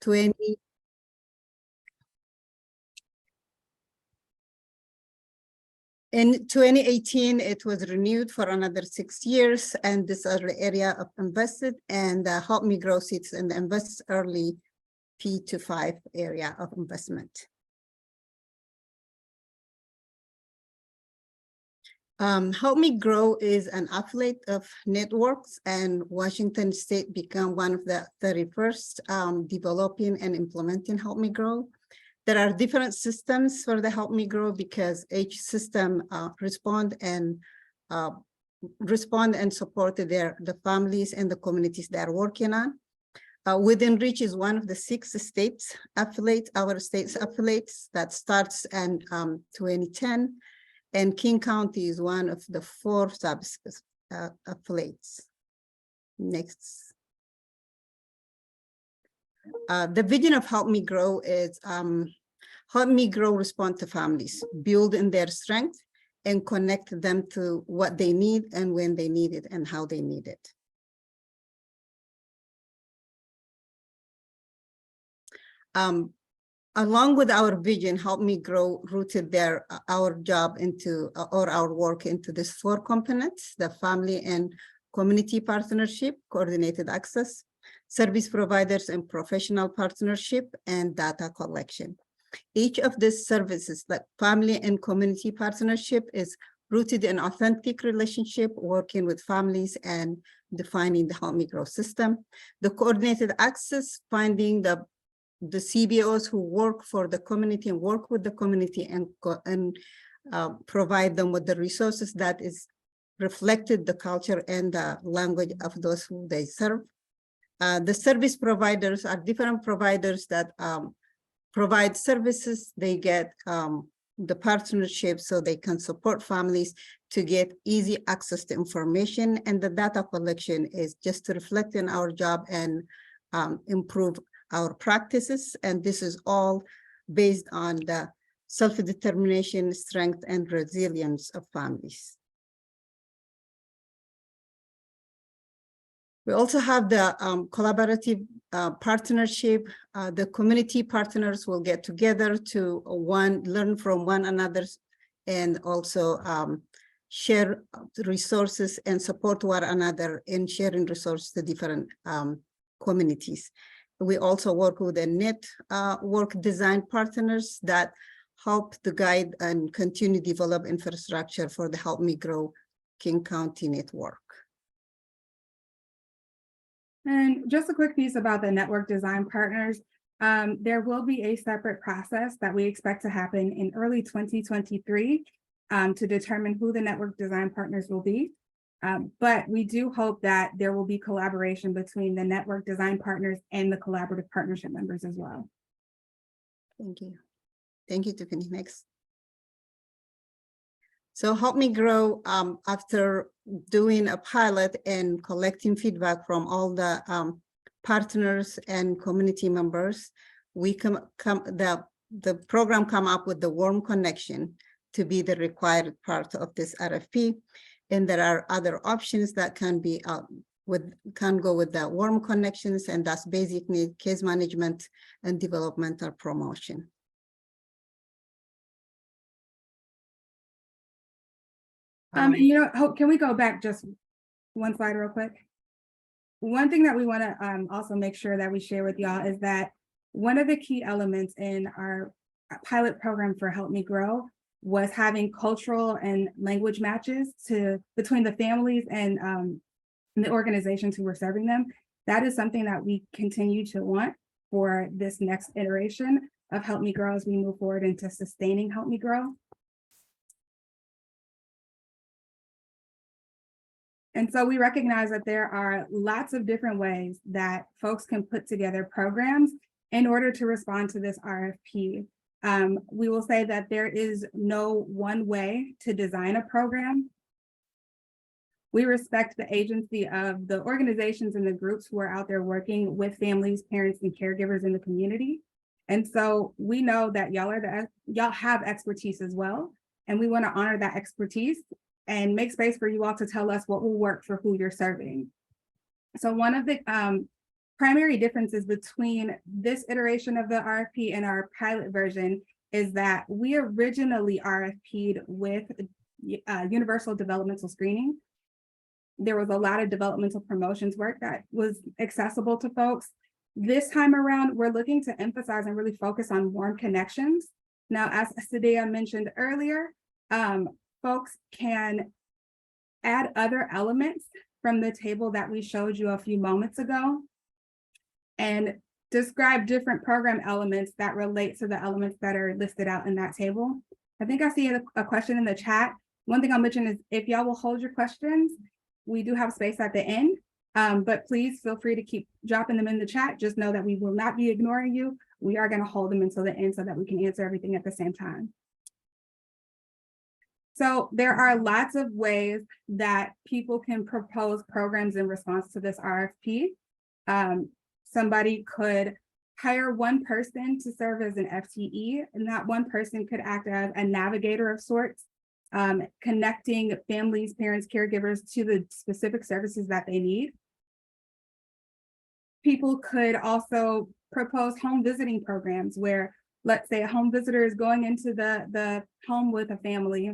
In 2018, it was renewed for another 6 years, and this is the area of invested, and Help Me Grow sits in the invest early P to 5 area of investment. Help Me Grow is an affiliate of networks, and Washington State became one of the 31st developing and implementing Help Me Grow. There are different systems for the Help Me Grow because each system respond and support the families and the communities they are working on. Within Reach is one of the 6 states affiliates, our state's affiliates that starts in 2010, and King County is one of the 4 affiliates. Next. The vision of Help Me Grow is Help Me Grow respond to families, build in their strength, and connect them to what they need and when they need it and how they need it. Along with our vision, Help Me Grow rooted our job into or our work into these 4 components: the family and community partnership, coordinated access, service providers and professional partnership, and data collection. Each of these services, like family and community partnership, is rooted in authentic relationship, working with families and defining the Help Me Grow system. The coordinated access, finding the CBOs who work for the community and work with the community and provide them with the resources that is reflected the culture and the language of those who they serve. The service providers are different providers that provide services. They get the partnership so they can support families to get easy access to information, and the data collection is just to reflect in our job and improve our practices. And this is all based on the self-determination, strength, and resilience of families. We also have the collaborative partnership. The community partners will get together to learn from one another, and also share resources and support one another in sharing resources to different communities. We also work with the network design partners that help to guide and continue to develop infrastructure for the Help Me Grow King County network. And just a quick piece about the network design partners. There will be a separate process that we expect to happen in early 2023 to determine who the network design partners will be. But we do hope that there will be collaboration between the network design partners and the collaborative partnership members as well. Thank you. Thank you, Tiffany. Next. So Help Me Grow, after doing a pilot and collecting feedback from all the partners and community members, we the program come up with the warm connection to be the required part of this RFP. And there are other options that can be can go with the warm connections, and that's basically case management and developmental promotion. You know, Hope, can we go back just one slide real quick? One thing that we want to also make sure that we share with y'all is that one of the key elements in our pilot program for Help Me Grow was having cultural and language matches between the families and the organizations who were serving them. That is something that we continue to want for this next iteration of Help Me Grow as we move forward into sustaining Help Me Grow. And so we recognize that there are lots of different ways that folks can put together programs in order to respond to this RFP. We will say that there is no one way to design a program. We respect the agency of the organizations and the groups who are out there working with families, parents, and caregivers in the community. And so we know that y'all have expertise as well, and we want to honor that expertise and make space for you all to tell us what will work for who you're serving. So one of the primary differences between this iteration of the RFP and our pilot version is that we originally RFP'd with universal developmental screening. There was a lot of developmental promotions work that was accessible to folks. This time around, we're looking to emphasize and really focus on warm connections. Now, as Sadea mentioned earlier, folks can add other elements from the table that we showed you a few moments ago and describe different program elements that relate to the elements that are listed out in that table. I think I see a question in the chat. One thing I'll mention is if y'all will hold your questions, we do have space at the end, but please feel free to keep dropping them in the chat. Just know that we will not be ignoring you. We are going to hold them until the end so that we can answer everything at the same time. So there are lots of ways that people can propose programs in response to this RFP. Somebody could hire one person to serve as an FTE, and that one person could act as a navigator of sorts, connecting families, parents, caregivers to the specific services that they need. People could also propose home visiting programs where, let's say, a home visitor is going into the home with a family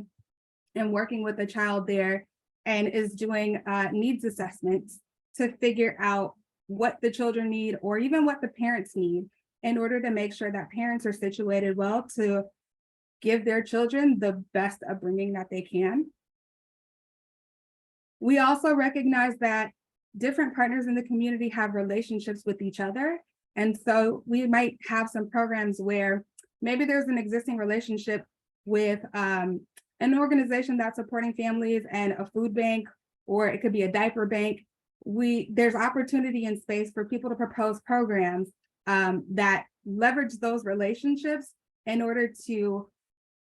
and working with a child there and is doing needs assessments to figure out what the children need or even what the parents need in order to make sure that parents are situated well to give their children the best upbringing that they can. We also recognize that different partners in the community have relationships with each other. And so we might have some programs where maybe there's an existing relationship with an organization that's supporting families and a food bank, or it could be a diaper bank. There's opportunity and space for people to propose programs that leverage those relationships in order to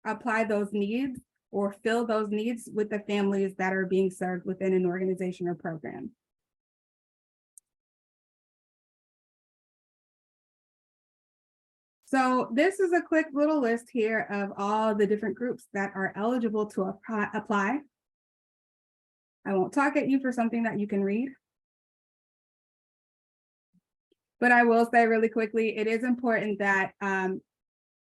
apply those needs or fill those needs with the families that are being served within an organization or program. So this is a quick little list here of all the different groups that are eligible to apply. I won't talk at you for something that you can read. But I will say really quickly, it is important that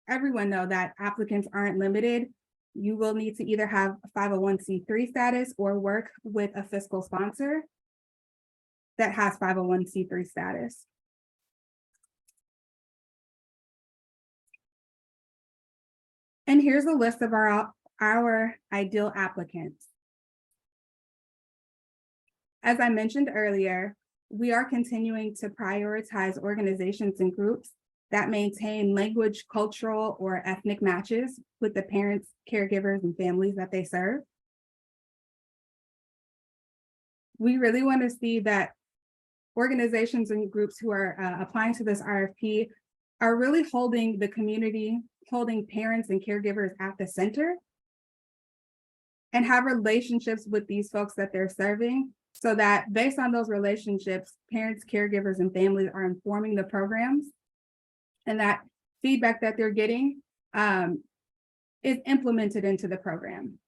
everyone know that applicants aren't limited. You will need to either have a 501c3 status or work with a fiscal sponsor that has 501c3 status. And here's a list of our ideal applicants. As I mentioned earlier, we are continuing to prioritize organizations and groups that maintain language, cultural, or ethnic matches with the parents, caregivers, and families that they serve. We really want to see that organizations and groups who are applying to this RFP are really holding the community, holding parents and caregivers at the center, and have relationships with these folks that they're serving, so that based on those relationships, parents, caregivers, and families are informing the programs, and that feedback that they're getting is implemented into the program.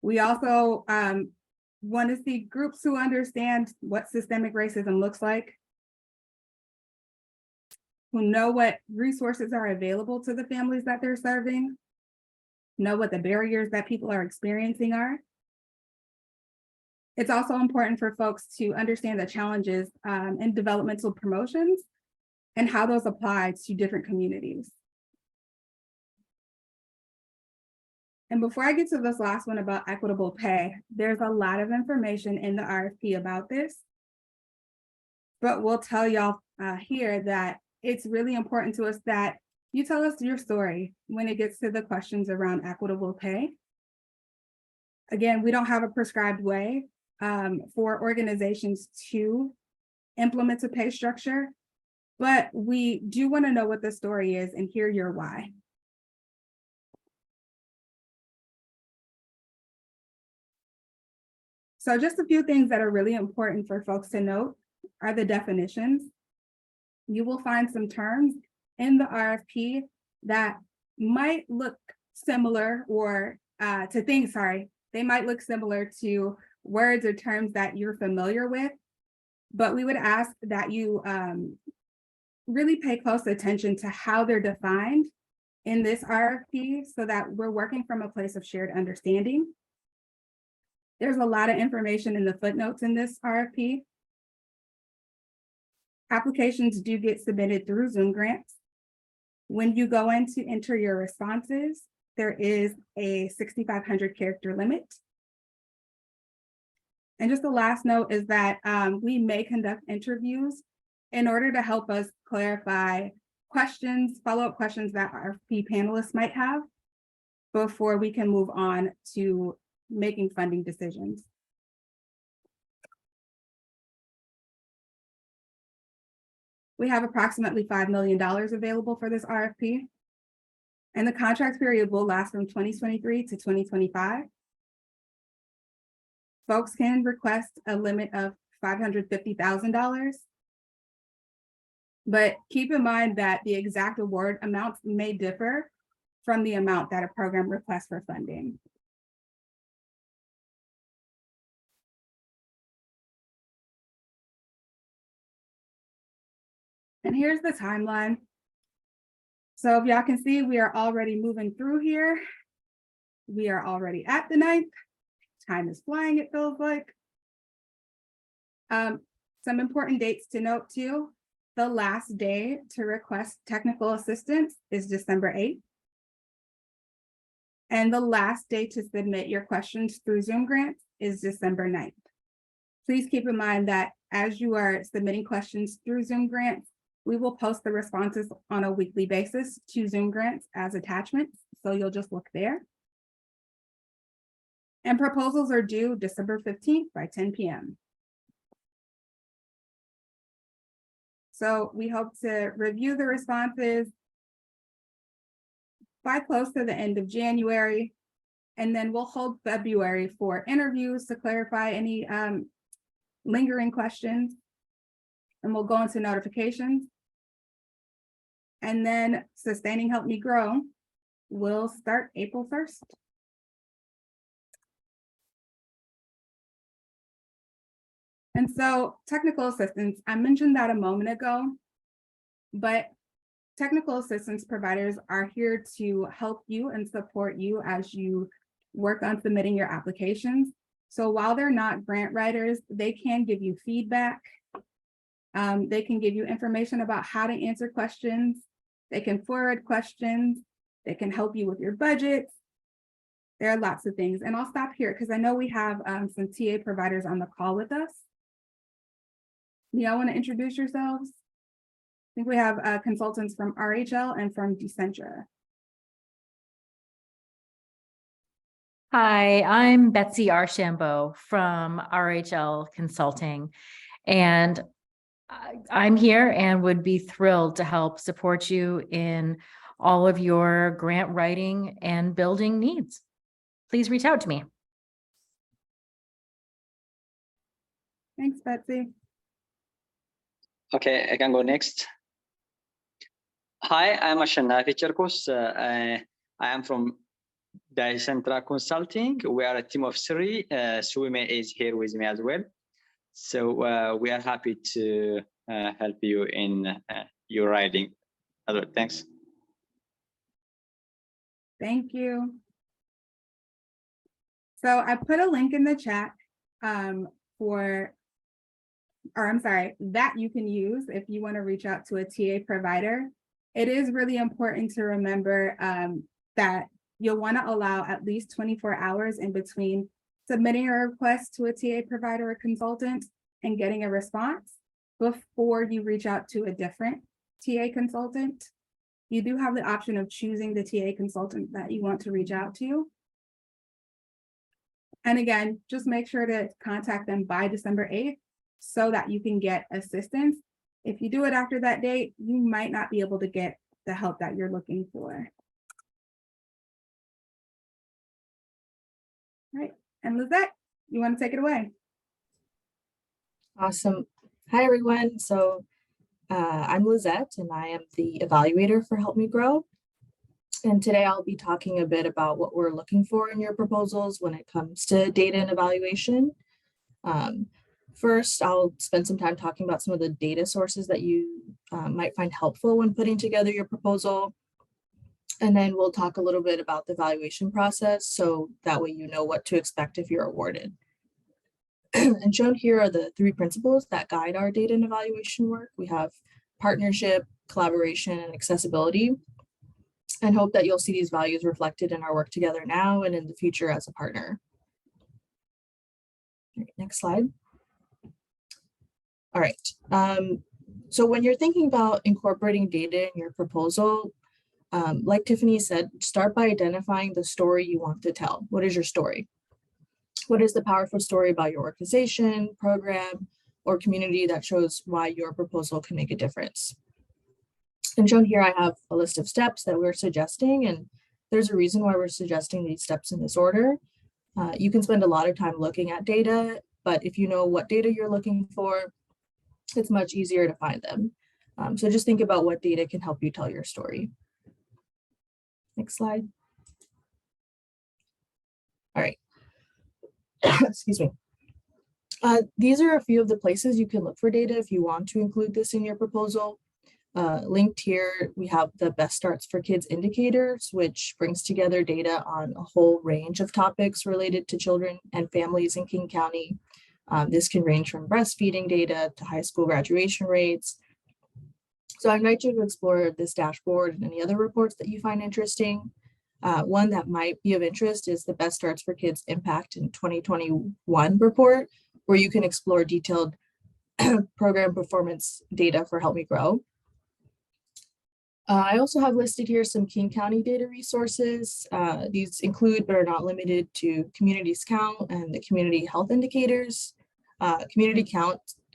We also want to see groups who understand what systemic racism looks like, who know what resources are available to the families that they're serving, know what the barriers that people are experiencing are. It's also important for folks to understand the challenges in developmental promotions and how those apply to different communities. And before I get to this last one about equitable pay, there's a lot of information in the RFP about this, but we'll tell y'all here that it's really important to us that you tell us your story when it gets to the questions around equitable pay. Again, we don't have a prescribed way for organizations to implement a pay structure, but we do want to know what the story is and hear your why. So just a few things that are really important for folks to note are the definitions. You will find some terms in the RFP that might look similar or they might look similar to words or terms that you're familiar with, but we would ask that you really pay close attention to how they're defined in this RFP so that we're working from a place of shared understanding. There's a lot of information in the footnotes in this RFP. Applications do get submitted through Zoom grants. When you go in to enter your responses, there is a 6,500 character limit. And just the last note is that we may conduct interviews in order to help us clarify questions, follow-up questions that RFP panelists might have before we can move on to making funding decisions. We have approximately $5 million available for this RFP, and the contract period will last from 2023 to 2025. Folks can request a limit of $550,000, but keep in mind that the exact award amounts may differ from the amount that a program requests for funding. And here's the timeline. So if y'all can see, we are already moving through here. We are already at the 9th. Time is flying, it feels like. Some important dates to note too. The last day to request technical assistance is December 8th. And the last day to submit your questions through Zoom grants is December 9th. Please keep in mind that as you are submitting questions through Zoom grants, we will post the responses on a weekly basis to Zoom grants as attachments. So you'll just look there. And proposals are due December 15th by 10 p.m. So we hope to review the responses by close to the end of January, and then we'll hold February for interviews to clarify any lingering questions, and we'll go into notifications. And then Sustaining Help Me Grow will start April 1st. And so technical assistance, I mentioned that a moment ago, but technical assistance providers are here to help you and support you as you work on submitting your applications. So while they're not grant writers, they can give you feedback. They can give you information about how to answer questions. They can forward questions. They can help you with your budget. There are lots of things. And I'll stop here because I know we have some TA providers on the call with us. Do y'all want to introduce yourselves? I think we have consultants from RHL and from Decentra. Hi, I'm Betsy Archambault from RHL Consulting, and I'm here and would be thrilled to help support you in all of your grant writing and building needs. Please reach out to me. Thanks, Betsy. Okay, I can go next. Hi, I'm Ashanafi Cherkos. I am from Decentra Consulting. We are a team of 3. Suime is here with me as well. So we are happy to help you in your writing. Thanks. Thank you. So I put a link in the chat that you can use if you want to reach out to a TA provider. It is really important to remember that you'll want to allow at least 24 hours in between submitting a request to a TA provider or consultant and getting a response before you reach out to a different TA consultant. You do have the option of choosing the TA consultant that you want to reach out to. And again, just make sure to contact them by December 8th so that you can get assistance. If you do it after that date, you might not be able to get the help that you're looking for. All right, and Lizette, you want to take it away? Awesome. Hi, everyone. So I'm Lizette, and I am the evaluator for Help Me Grow. And today I'll be talking a bit about what we're looking for in your proposals when it comes to data and evaluation. First, I'll spend some time talking about some of the data sources that you might find helpful when putting together your proposal. And then we'll talk a little bit about the evaluation process, so that way you know what to expect if you're awarded. And shown here are the 3 principles that guide our data and evaluation work. We have partnership, collaboration, and accessibility, and hope that you'll see these values reflected in our work together now and in the future as a partner. Next slide. All right. So when you're thinking about incorporating data in your proposal, like Tiffany said, start by identifying the story you want to tell. What is your story? What is the powerful story about your organization, program, or community that shows why your proposal can make a difference? And shown here, I have a list of steps that we're suggesting, and there's a reason why we're suggesting these steps in this order. You can spend a lot of time looking at data, but if you know what data you're looking for, it's much easier to find them. So just think about what data can help you tell your story. Next slide. All right. Excuse me. These are a few of the places you can look for data if you want to include this in your proposal. Linked here, we have the Best Starts for Kids indicators, which brings together data on a whole range of topics related to children and families in King County. This can range from breastfeeding data to high school graduation rates. So I invite you to explore this dashboard and any other reports that you find interesting. One that might be of interest is the Best Starts for Kids Impact in 2021 report, where you can explore detailed program performance data for Help Me Grow. I also have listed here some King County data resources. These include, but are not limited to, Communities Count and the Community Health Indicators.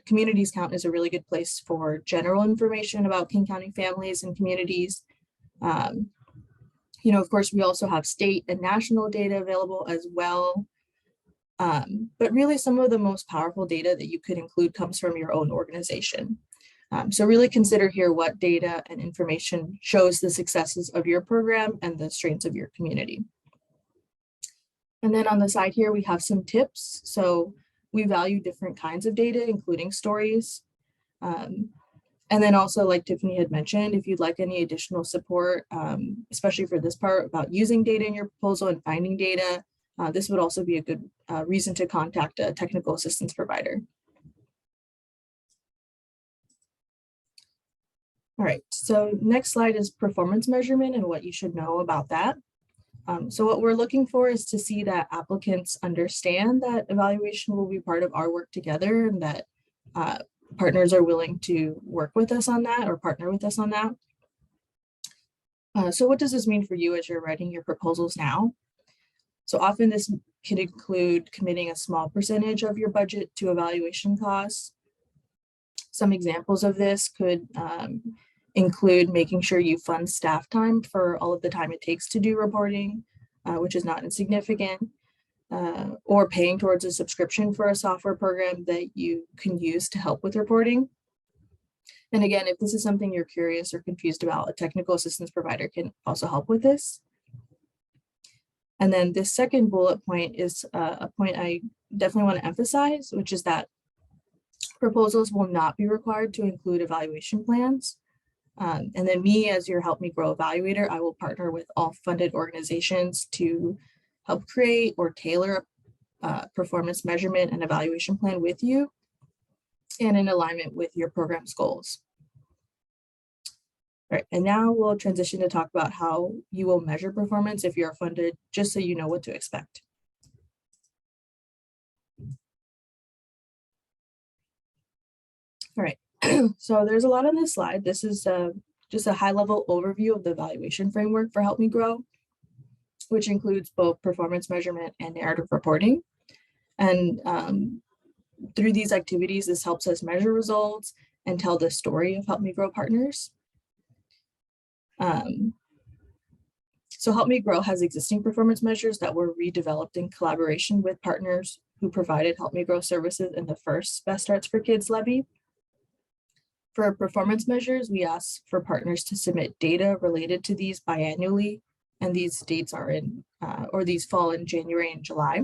Communities Count is a really good place for general information about King County families and communities. Of course, we also have state and national data available as well. But really, some of the most powerful data that you could include comes from your own organization. So really consider here what data and information shows the successes of your program and the strengths of your community. And then on the side here, we have some tips. So we value different kinds of data, including stories. And then also, like Tiffany had mentioned, if you'd like any additional support, especially for this part about using data in your proposal and finding data, this would also be a good reason to contact a technical assistance provider. All right, so next slide is performance measurement and what you should know about that. So what we're looking for is to see that applicants understand that evaluation will be part of our work together, and that partners are willing to work with us on that or partner with us on that. So what does this mean for you as you're writing your proposals now? So often this can include committing a small percentage of your budget to evaluation costs. Some examples of this could include making sure you fund staff time for all of the time it takes to do reporting, which is not insignificant, or paying towards a subscription for a software program that you can use to help with reporting. And again, if this is something you're curious or confused about, a technical assistance provider can also help with this. And then this second bullet point is a point I definitely want to emphasize, which is that proposals will not be required to include evaluation plans. And then me, as your Help Me Grow evaluator, I will partner with all funded organizations to help create or tailor a performance measurement and evaluation plan with you and in alignment with your program's goals. All right, and now we'll transition to talk about how you will measure performance if you're funded, just so you know what to expect. All right, so there's a lot on this slide. This is just a high-level overview of the evaluation framework for Help Me Grow, which includes both performance measurement and narrative reporting. And through these activities, this helps us measure results and tell the story of Help Me Grow partners. So Help Me Grow has existing performance measures that were redeveloped in collaboration with partners who provided Help Me Grow services in the first Best Starts for Kids levy. For performance measures, we ask for partners to submit data related to these biannually, and these dates are in, or these fall in January and July.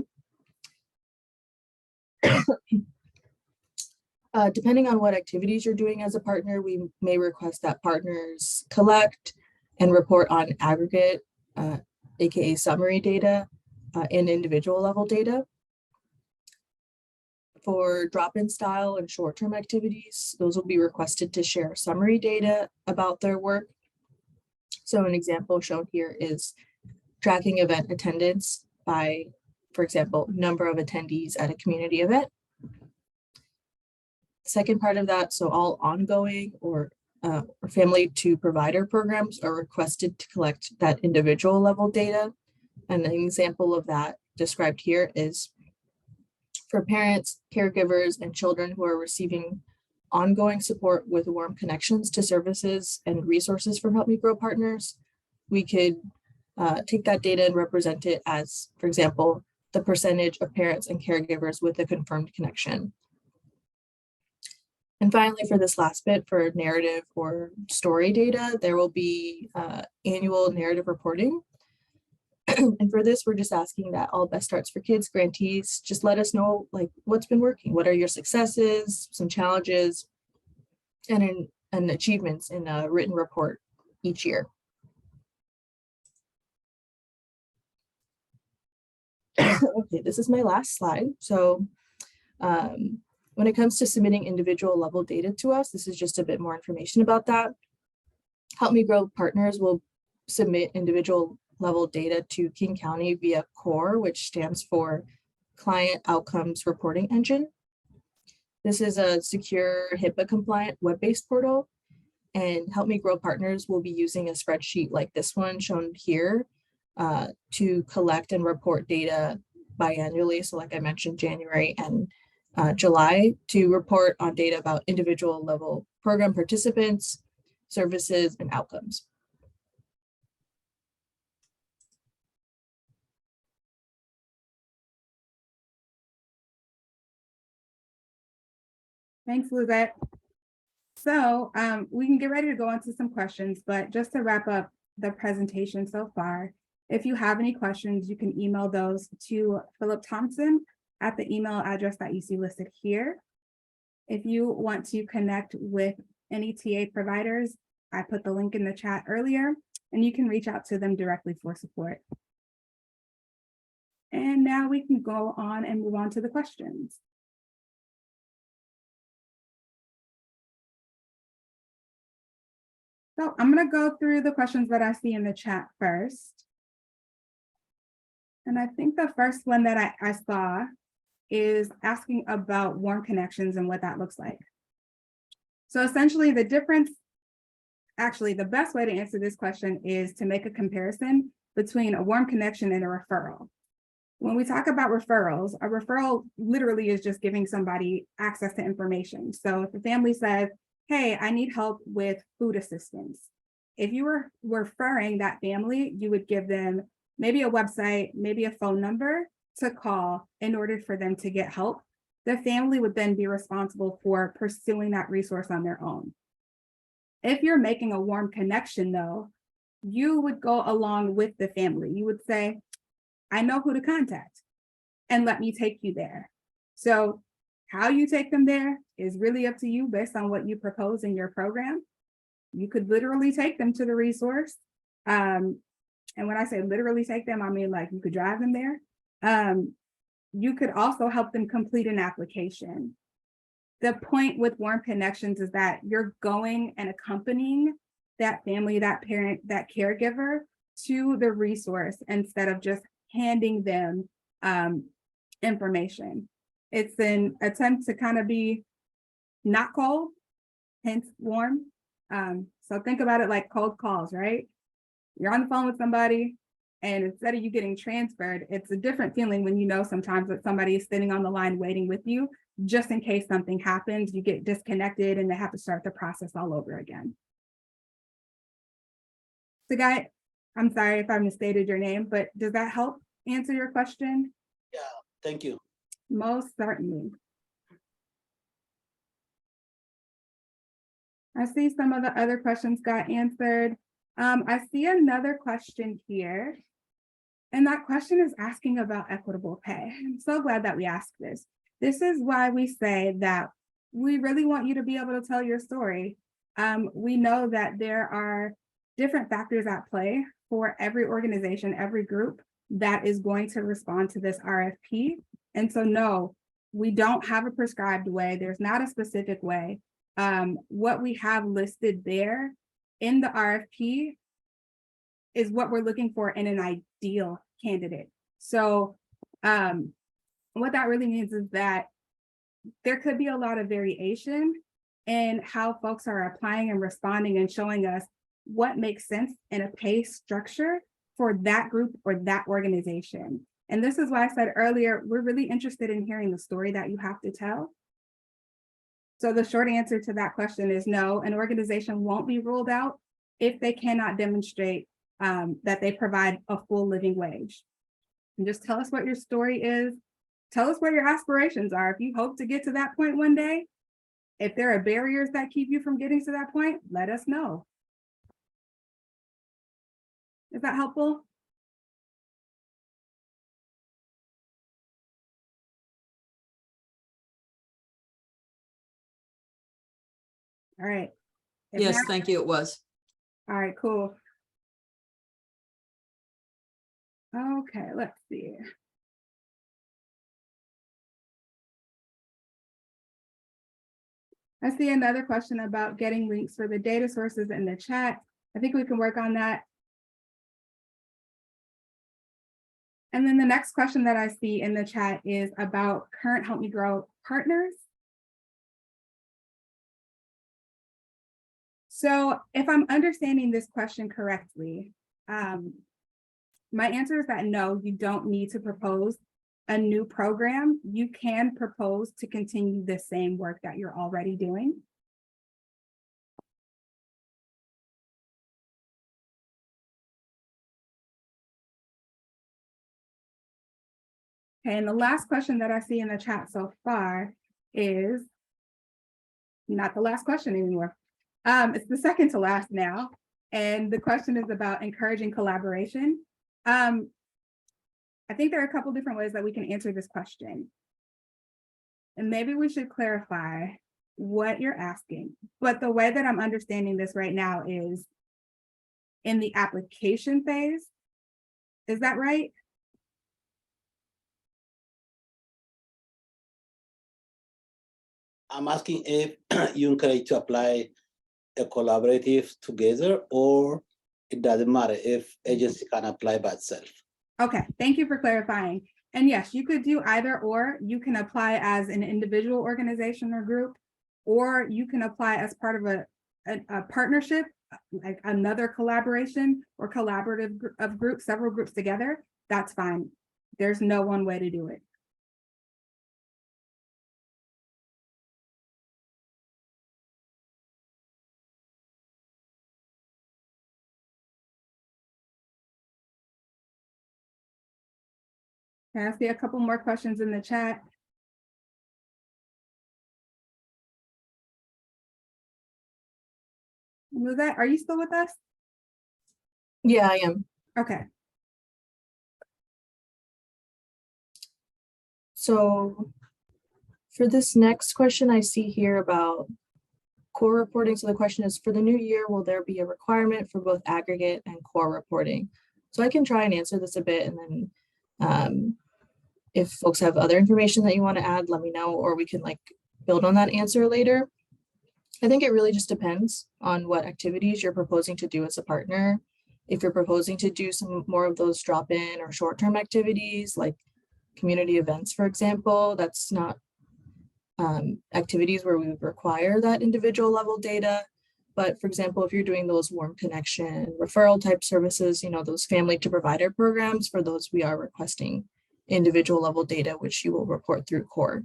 Depending on what activities you're doing as a partner, we may request that partners collect and report on aggregate, aka summary data, and individual level data. For drop-in style and short-term activities, those will be requested to share summary data about their work. So an example shown here is tracking event attendance by, for example, number of attendees at a community event. Second part of that, so all ongoing or family to provider programs are requested to collect that individual level data. And an example of that described here is for parents, caregivers, and children who are receiving ongoing support with warm connections to services and resources from Help Me Grow partners. We could take that data and represent it as, for example, the percentage of parents and caregivers with a confirmed connection. And finally, for this last bit, for narrative or story data, there will be annual narrative reporting. And for this, we're just asking that all Best Starts for Kids grantees just let us know like what's been working, what are your successes, some challenges, and achievements in a written report each year. Okay, this is my last slide. So when it comes to submitting individual level data to us, this is just a bit more information about that. Help Me Grow partners will submit individual level data to King County via CORE, which stands for Client Outcomes Reporting Engine. This is a secure HIPAA compliant web-based portal, and Help Me Grow partners will be using a spreadsheet like this one shown here to collect and report data biannually. So like I mentioned, January and July, to report on data about individual level program participants, services, and outcomes. Thanks, Lizette. So we can get ready to go on to some questions, but just to wrap up the presentation so far, if you have any questions, you can email those to Philip Thompson at the email address that you see listed here. If you want to connect with any TA providers, I put the link in the chat earlier, and you can reach out to them directly for support. And now we can go on and move on to the questions. So I'm going to go through the questions that I see in the chat first. And I think the first one that I saw is asking about warm connections and what that looks like. So essentially the difference, actually the best way to answer this question is to make a comparison between a warm connection and a referral. When we talk about referrals, a referral literally is just giving somebody access to information. So if the family says, hey, I need help with food assistance. If you were referring that family, you would give them maybe a website, maybe a phone number to call in order for them to get help. The family would then be responsible for pursuing that resource on their own. If you're making a warm connection though, you would go along with the family. You would say, I know who to contact and let me take you there. So how you take them there is really up to you based on what you propose in your program. You could literally take them to the resource. And when I say literally take them, I mean like you could drive them there. You could also help them complete an application. The point with warm connections is that you're going and accompanying that family, that parent, that caregiver to the resource instead of just handing them information. It's an attempt to kind of be not cold, hence warm. So think about it like cold calls, right? You're on the phone with somebody and instead of you getting transferred, it's a different feeling when you know sometimes that somebody is sitting on the line waiting with you, just in case something happens, you get disconnected and they have to start the process all over again. So Guy, I'm sorry if I misstated your name, but does that help answer your question? Yeah, thank you. Most certainly. I see some of the other questions got answered. I see another question here. And that question is asking about equitable pay. I'm so glad that we asked this. This is why we say that we really want you to be able to tell your story. We know that there are different factors at play for every organization, every group that is going to respond to this RFP. And so no, we don't have a prescribed way. There's not a specific way. What we have listed there in the RFP is what we're looking for in an ideal candidate. So what that really means is that there could be a lot of variation in how folks are applying and responding and showing us what makes sense in a pay structure for that group or that organization. And this is why I said earlier, we're really interested in hearing the story that you have to tell. So the short answer to that question is no, an organization won't be ruled out if they cannot demonstrate that they provide a full living wage. And just tell us what your story is. Tell us what your aspirations are. If you hope to get to that point one day, if there are barriers that keep you from getting to that point, let us know. Is that helpful? All right. If Yes, not- thank you, it was. All right, cool. Okay, let's see. I see another question about getting links for the data sources in the chat. I think we can work on that. And then the next question that I see in the chat is about current Help Me Grow partners. So if I'm understanding this question correctly, my answer is that no, you don't need to propose a new program. You can propose to continue the same work that you're already doing. Okay, and the last question that I see in the chat so far is not the last question anymore. It's the second to last now. And the question is about encouraging collaboration. I think there are a couple different ways that we can answer this question. And maybe we should clarify what you're asking. But the way that I'm understanding this right now is in the application phase. Is that right? I'm asking if you encourage to apply a collaborative together, or it doesn't matter if agency can apply by itself. Okay, thank you for clarifying. And yes, you could do either or. You can apply as an individual organization or group, or you can apply as part of a partnership, like another collaboration or collaborative of groups, several groups together. That's fine. There's no one way to do it. Okay, I see a couple more questions in the chat. Lizette, are you still with us? Yeah, I am. Okay. So for this next question, I see here about core reporting. So the question is, for the new year, will there be a requirement for both aggregate and core reporting? So I can try and answer this a bit, and then if folks have other information that you want to add, let me know, or we can like build on that answer later. I think it really just depends on what activities you're proposing to do as a partner. If you're proposing to do some more of those drop-in or short-term activities like community events, for example, that's not activities where we would require that individual level data. But for example, if you're doing those warm connection referral type services, you know, those family to provider programs, for those we are requesting individual level data, which you will report through core.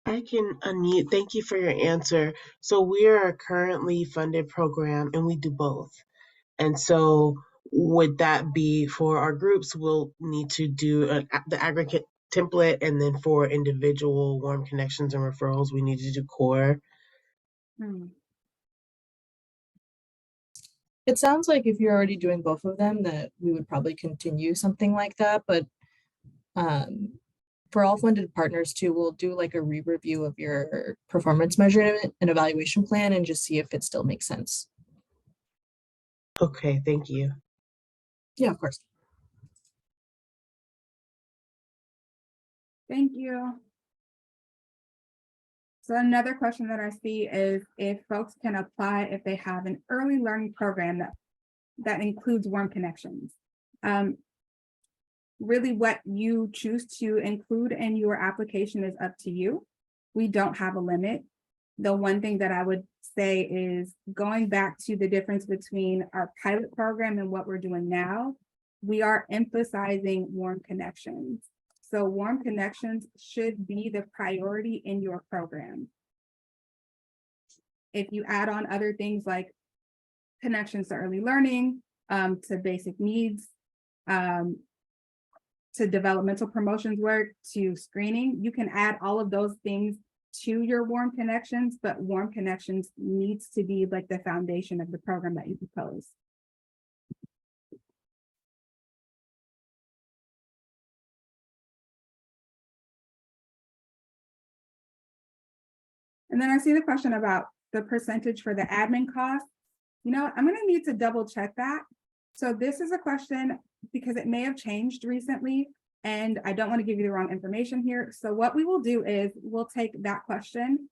I can unmute. Thank you for your answer. So we are a currently funded program and we do both. And so would that be for our groups, we'll need to do the aggregate template, and then for individual warm connections and referrals, we need to do core. It sounds like if you're already doing both of them, that we would probably continue something like that, but For all funded partners too, we'll do like a re-review of your performance measurement and evaluation plan and just see if it still makes sense. Okay, thank you. Yeah, of course. Thank you. So another question that I see is if folks can apply if they have an early learning program that includes Warm Connections. Really what you choose to include in your application is up to you. We don't have a limit. The one thing that I would say is going back to the difference between our pilot program and what we're doing now, we are emphasizing Warm Connections. So Warm Connections should be the priority in your program. If you add on other things like connections to early learning, to basic needs, to developmental promotions work, to screening, you can add all of those things to your Warm Connections, but Warm Connections needs to be like the foundation of the program that you propose. And then I see the question about the percentage for the admin cost. You know, I'm gonna need to double check that. So this is a question because it may have changed recently and I don't want to give you the wrong information here. So what we will do is we'll take that question,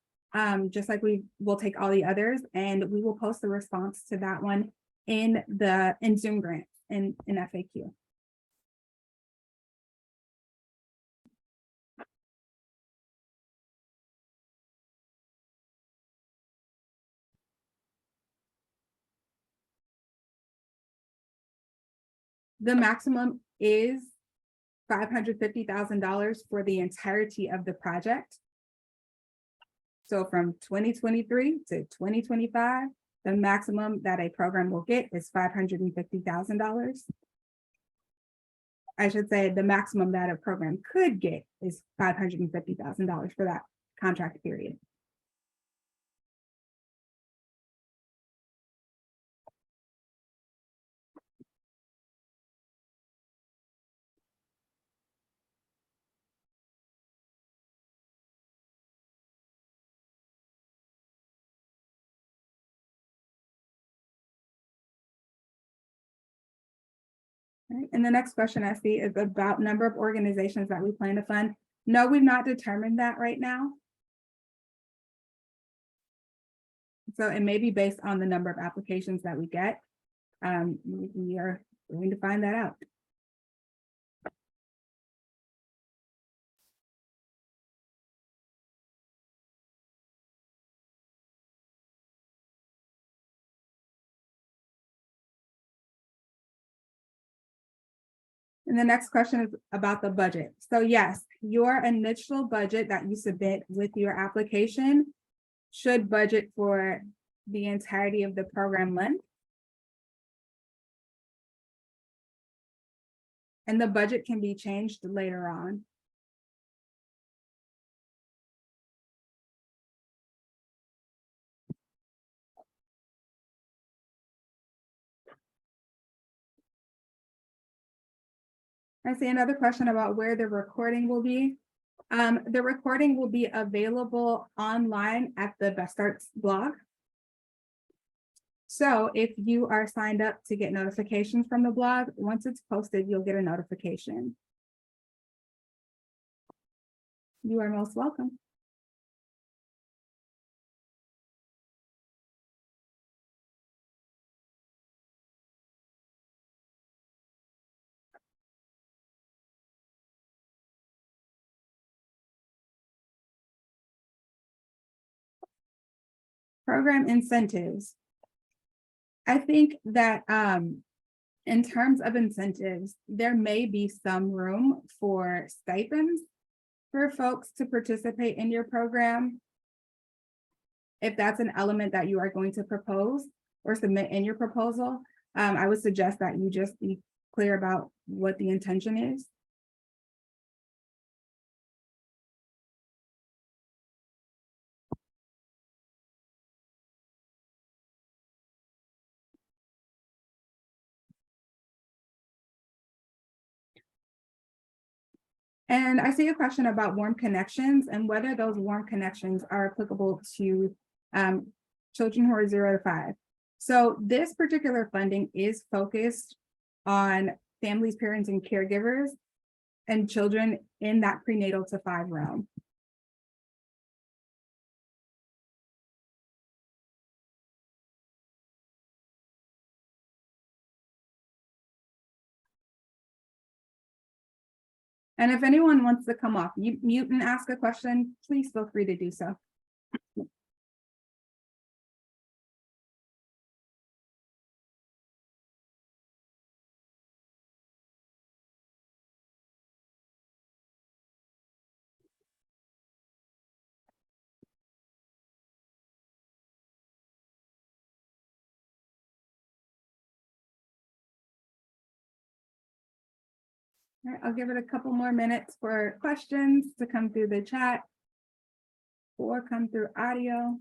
just like we will take all the others, and we will post the response to that one in Zoom Grants in FAQ. The maximum is $550,000 for the entirety of the project. So from 2023 to 2025, the maximum that a program will get is $550,000. I should say the maximum that a program could get is $550,000 for that contract period. Right. And the next question I see is about number of organizations that we plan to fund. No, we've not determined that right now. So it may be based on the number of applications that we get. We are going to find that out. And the next question is about the budget. So yes, your initial budget that you submit with your application should budget for the entirety of the program length. And the budget can be changed later on. I see another question about where the recording will be. The recording will be available online at the Best Arts blog. So if you are signed up to get notifications from the blog, once it's posted, you'll get a notification. You are most welcome. Program incentives. I think that in terms of incentives, there may be some room for stipends for folks to participate in your program. If that's an element that you are going to propose or submit in your proposal, I would suggest that you just be clear about what the intention is. And I see a question about warm connections and whether those warm connections are applicable to children who are 0 to 5. So this particular funding is focused on families, parents, and caregivers and children in that prenatal to 5 realm. And if anyone wants to come off mute and ask a question, please feel free to do so. All right, I'll give it a couple more minutes for questions to come through the chat or come through audio.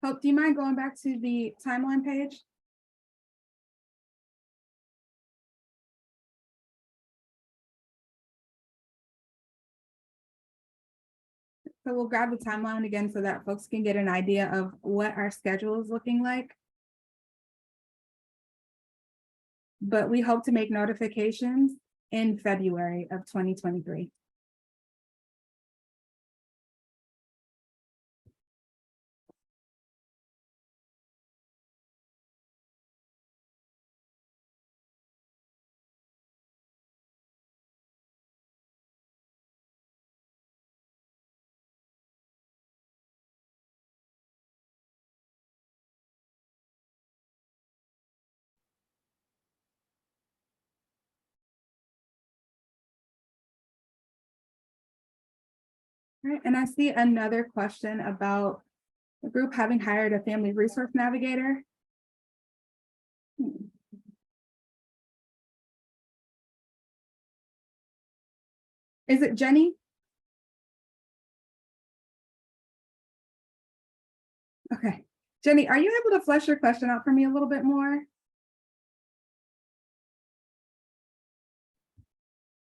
Hope, do you mind going back to the timeline page? So we'll grab the timeline again so that folks can get an idea of what our schedule is looking like. But we hope to make notifications in February of 2023. All right, and I see another question about the group having hired a family resource navigator. Is it Jenny? Okay, Jenny, are you able to flesh your question out for me a little bit more?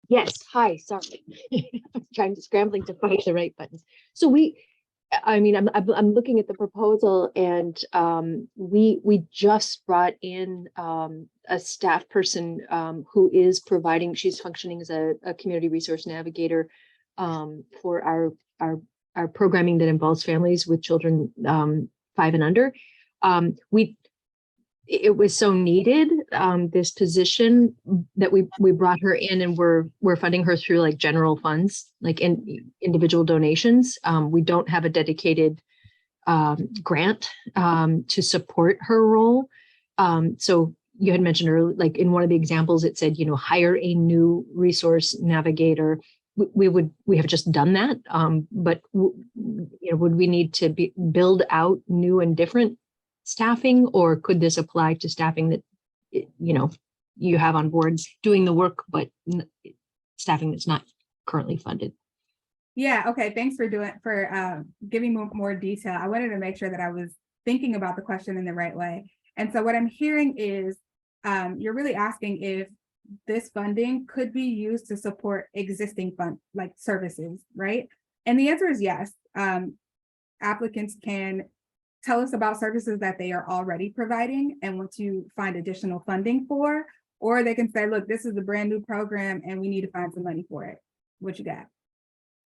Yes, hi, sorry. Scrambling to find the right buttons. So I'm looking at the proposal and we just brought in a staff person who is providing, she's functioning as a community resource navigator for our programming that involves families with children 5 and under. It was so needed, this position, that we brought her in, and we're funding her through like general funds, like individual donations. We don't have a dedicated grant to support her role. So you had mentioned earlier, like in one of the examples, it said, hire a new resource navigator. We have just done that, but would we need to build out new and different staffing, or could this apply to staffing that you have on board doing the work, but staffing that's not currently funded? Yeah, okay, thanks for giving more detail. I wanted to make sure that I was thinking about the question in the right way. And so what I'm hearing is you're really asking if this funding could be used to support existing services, right? And the answer is yes. Applicants can tell us about services that they are already providing and want to find additional funding for, or they can say, look, this is a brand new program and we need to find some money for it. What you got?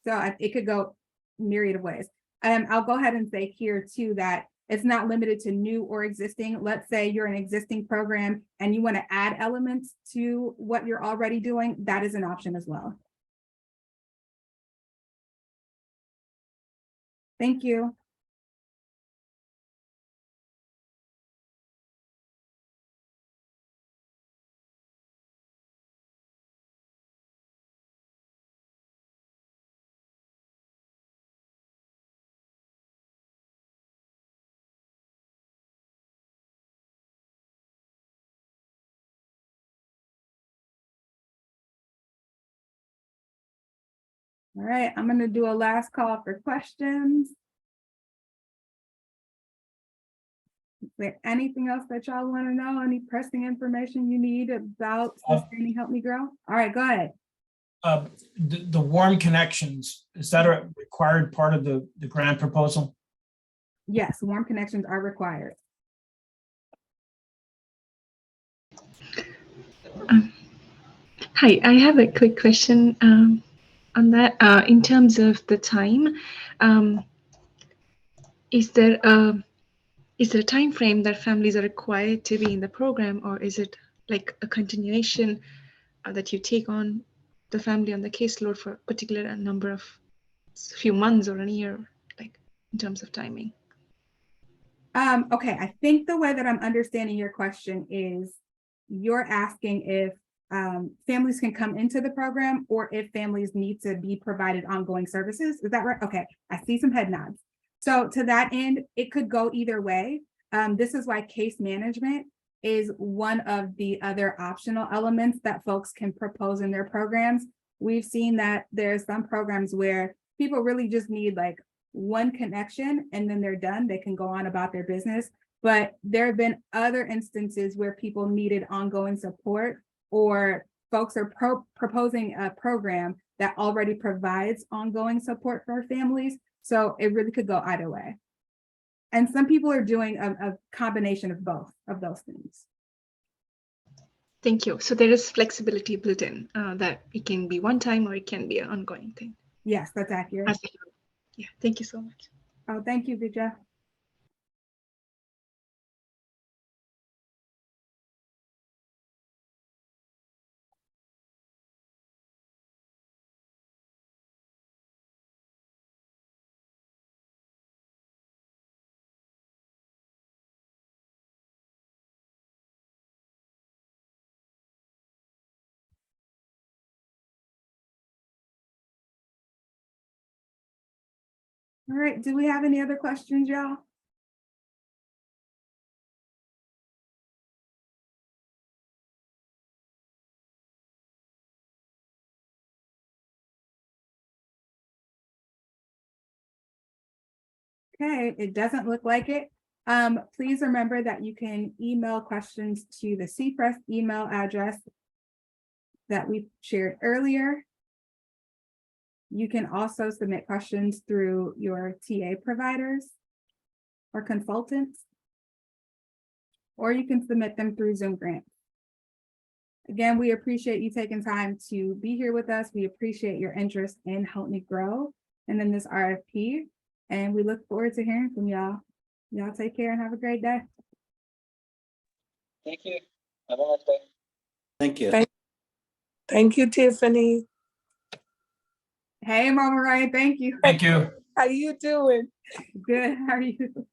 So it could go myriad of ways. I'll go ahead and say here too that it's not limited to new or existing. Let's say you're an existing program and you want to add elements to what you're already doing. That is an option as well. Thank you. All right, I'm gonna do a last call for questions. Is there anything else that y'all want to know? Any pressing information you need about sustaining Help Me Grow? All right, go ahead. The warm connections, is that a required part of the grant proposal? Yes, warm connections are required. Hi, I have a quick question on that. In terms of the time, is there a time frame that families are required to be in the program, or is it like a continuation that you take on the family on the caseload for a particular number of few months or a year, like in terms of timing? Okay, I think the way that I'm understanding your question is you're asking if families can come into the program or if families need to be provided ongoing services. Is that right? Okay, I see some head nods. So to that end, it could go either way. This is why case management is one of the other optional elements that folks can propose in their programs. We've seen that there's some programs where people really just need like one connection and then they're done. They can go on about their business. But there have been other instances where people needed ongoing support, or folks are proposing a program that already provides ongoing support for families. So it really could go either way. And some people are doing a combination of both of those things. Thank you. So there is flexibility built in that it can be one time or it can be an ongoing thing. Yes, that's accurate. Yeah, thank you so much. Oh, thank you, Vijay. All right, do we have any other questions, y'all? Okay, it doesn't look like it. Please remember that you can email questions to the CPRES email address that we shared earlier. You can also submit questions through your TA providers or consultants, or you can submit them through Zoom Grant. Again, we appreciate you taking time to be here with us. We appreciate your interest in Help Me Grow and in this RFP. And we look forward to hearing from y'all. Y'all take care and have a great day. Thank you. Have a nice day. Thank you. Thank you, Tiffany. Hey, Mama Ryan, thank you. Thank you. How you doing? Good, how are you?